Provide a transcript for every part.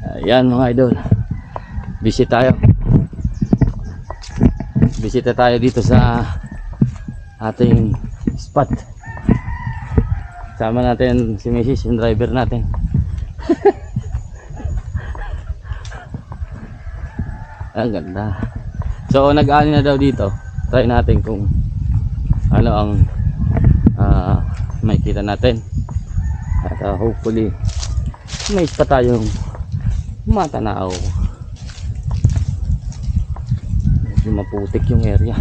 Ayan mga idol, bisita tayo dito sa ating spot. Sama natin si Mrs. yung driver natin. Ang ganda. So nag-ani na daw dito. Try natin kung ano ang makikita natin. At hopefully may pa tayong matanaw. Medyo maputik yung area.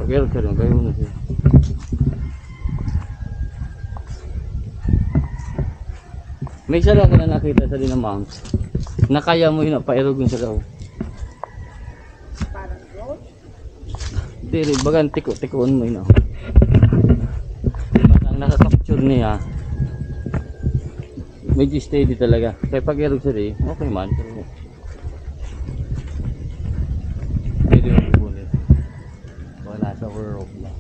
Pag-air ka rin kayo na siya. May isa lang ko na nakita sa Dinamounts na kaya mo yun pa-aerog yung sagaw. Parang road? Hindi rin, bagang tiko-tikoon mo yun. Parang nakakapture niya. Medyo steady talaga. Kaya pag-aerog siya rin, okay man. Pwede yung bulit. Wala sa world na.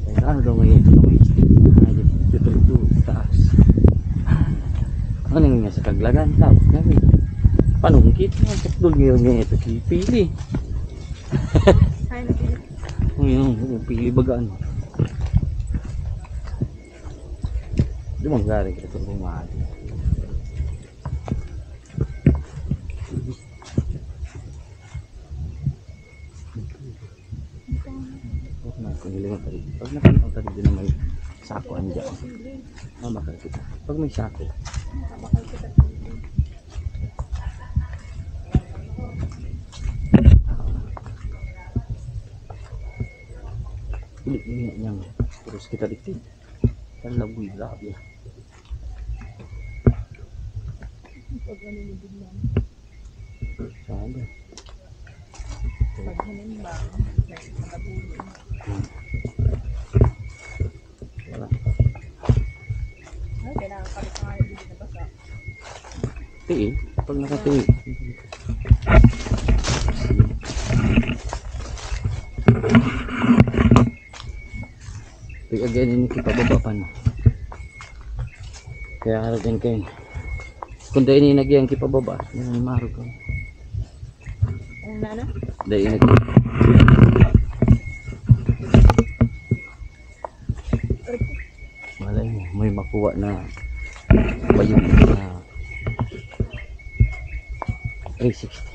Kaya ano daw may stick na dito sa taas. Ano nga sa Kaglagan, tapos kami panungkit na, kapdol ngayon nga ito si Pili. Ay, nagpili. Yung Pili bagaan. Dumang garing kita itong bumahali. Pag nakakang tayo din na may sako andyan. Bakal kita. Pag may sako. Pilit niya terus kita dikit. Kan labu grabe. Pag ano yung biglang. Sabi. Pag hanimbang, nakabulo. Wala. Ay, kailangan palit nga yung biglang na basa. Tiil. Pag nakatiil. Again ini kita baba pa no. Kaya haragan kayo. Kung dahil ini nagyang kita baba, yan ang marog ko. Ang nana? Dahil ini malay mo, may makuha na bayong na 360.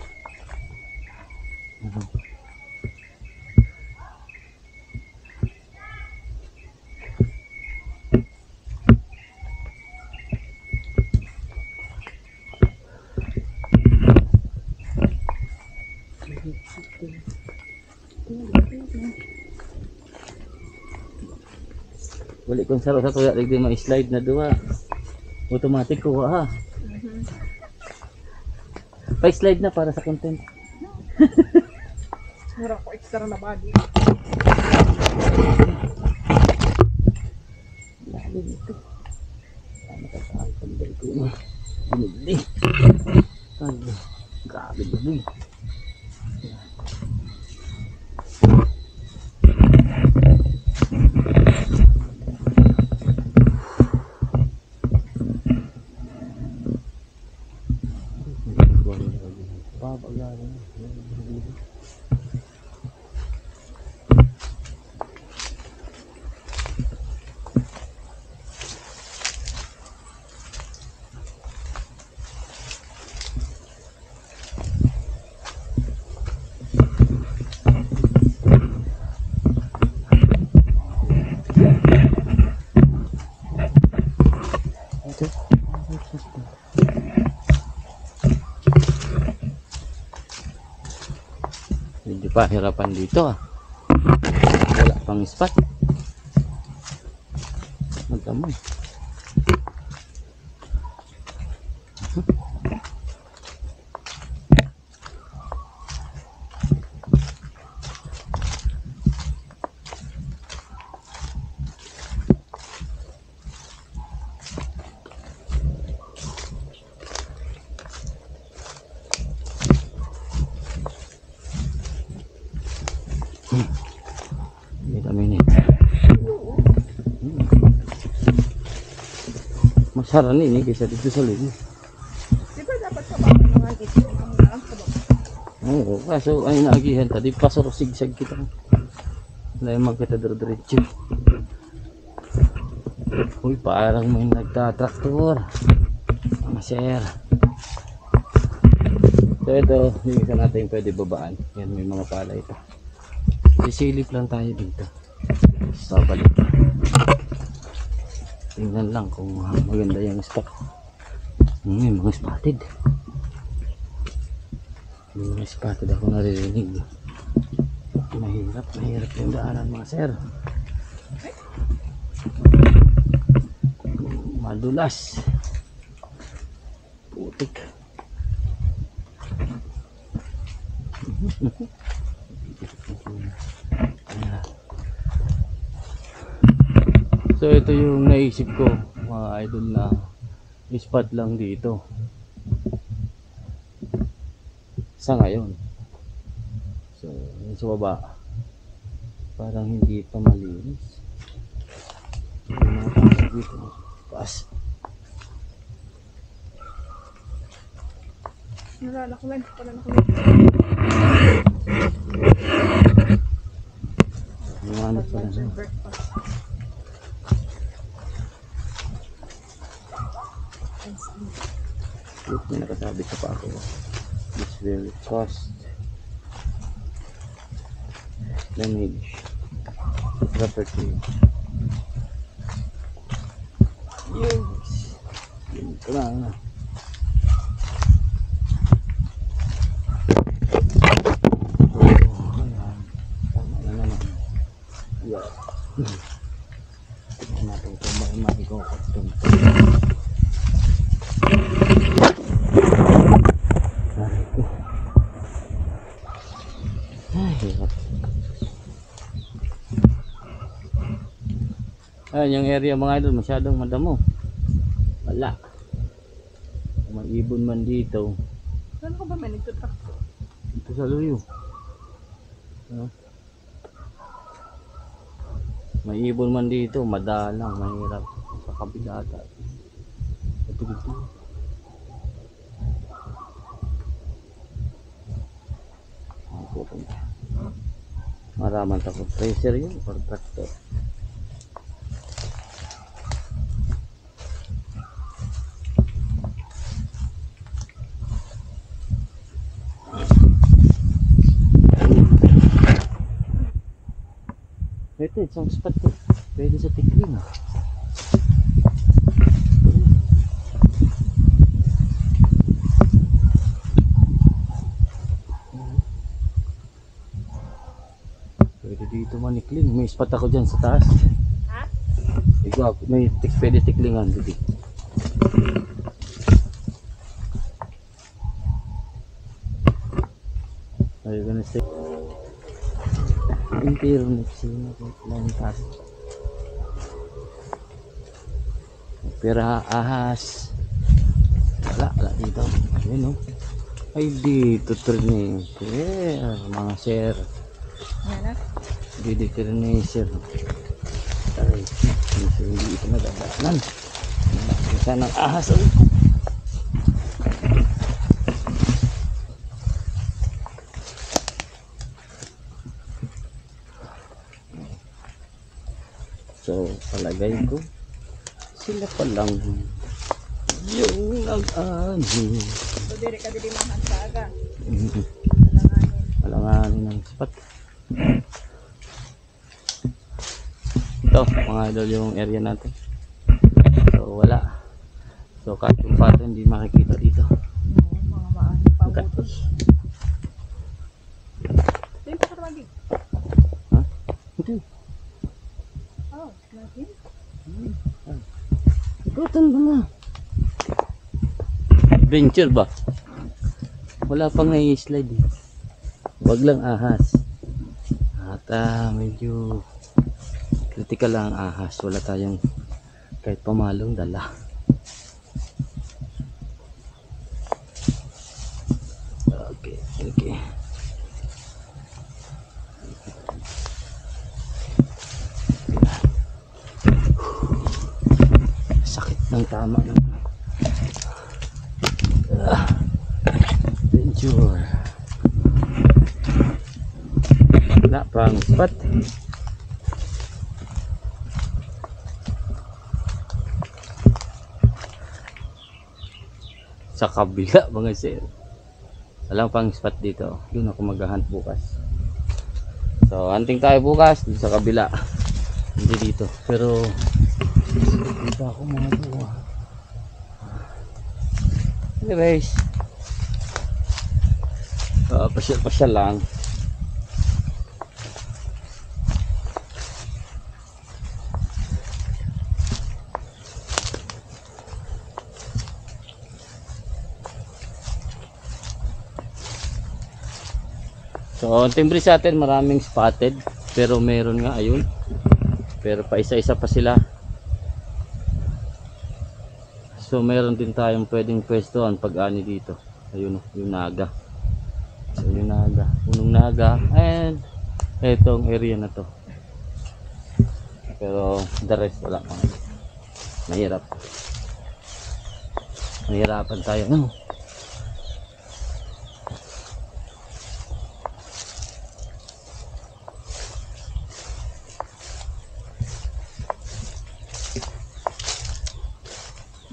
Wali kung saro sa tuya di may slide na dua. Automatic ko ha. Pa-slide na para sa content. Mura ko extra na body. Lalo nito. Ano ka sa pagdali ko na. Binigli. Ay, grabe ba medyo pahirapan dito ah. Wala pang spot. Magkamoy. Sarani ni kaysa dito sa loob. Di ba dapat sa baba naman ito? Ang lang sa baba. Oo, kaso ay naagihan ta. Di pasaro sigsag kita. Lemang kita diretso. Uy, parang may nagtatraktor. Mga sir. So ito, yung isa natin pwede babaan. Yan, may mga palay pa. Sisilip lang tayo dito. Sa balik. Tingnan lang kung maganda yung spot. May mga spotted. May mga spotted ako naririnig. Mahirap yung daanan mga sir. Madulas. Putik. So ito yung naisip ko mga idol na spot lang dito sa ngayon. So yung sa baba parang hindi pa malinis. Yung mga pasok dito pas. Nalalakulan ko pala nakulit. Yung ano pala na. Breakfast. Look, may nakasabi sa pa ako. This will cost damage property. Yes. Yun ko lang. Tama na naman. Yeah. Tignan natin kung makikokot itong ayan yung area mga idol, masyadong madamo. Wala. May ibon man dito. Saan ko ba may nagtutak? Ito sa luyo. May ibon man dito, madalang, mahirap sa kabilata. Ito dito. Pupunta. Maraman takot tracer yun or tractor. Ito, isang spot ko. Pwede sa tikling. Pwede dito manikling. May spot ako dyan sa taas. Ha? Ikaw, may pwede tiklingan dito. Are you gonna stay? Internet sino ko lang taas. Pera ahas. Wala dito. Ayun oh. Ay dito training. Mga sir. Yan na. Dito training sir. Ay, hindi ito nagdadaanan. Sana ahas oh. So, palagay ko sila pa lang yung nag-ano. So, dire ka din mga hansaga. Langanin. Alanganin ng spot. Ito, mga idol yung area natin. So, wala. So, kahit yung pato hindi makikita dito. Mga maano pa. Gatos. Ito yung pakaramagig. Ha? Hindi. Oh, natin. Ikutan ba na? Adventure ba? Wala pang nai-slide eh. Wag lang ahas. At medyo critical lang ang ahas. Wala tayong kahit pamalong dala. Okay, okay. Sakit na. ng tama ng adventure. Wala pang spot. Sa kabila mga sir. Walang pang spot dito. Doon ako mag-hunt bukas. So, hunting tayo bukas dito sa kabila. Hindi dito. Pero dito ako mga buwa. Anyways, pasyal-pasyal lang. So, ang timbre sa atin maraming spotted, pero meron nga ayun. Pero pa isa-isa pa sila. So, meron din tayong pwedeng pwestuhan pag-ani dito. Ayun, yung naga. So, yung naga, punong naga, and etong area na to. Pero the rest wala pang. Mahirap. Mahirapan tayo, no?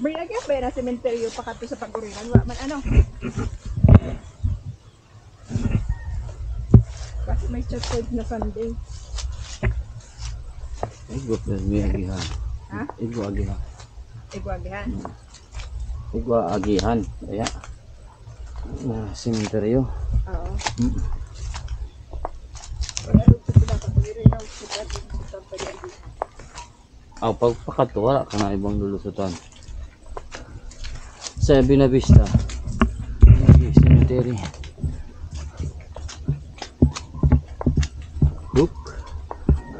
Bring again ba na sementeryo pa kato sa paguriran? Wa man ano? Kasi may church na Sunday. Igo pa may agihan. Ha? Igo agihan. Igwagihan. Igo agihan. Kaya sementeryo. Oo. Mm. Wala rin sa paguriran na sa paguriran. Aw pagpakato wala ka na ibang lulusutan. Sa Binavista cemetery. Hook.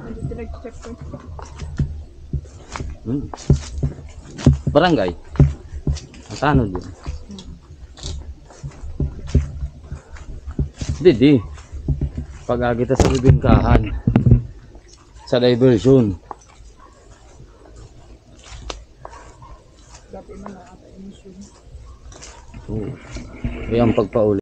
Nandito nag-check ko. Barangay. Ang tanod yun. Di. Pag-agita sa bibingkahan. Sa diversion. Dapat man na ata emission. Ayan pagpauli.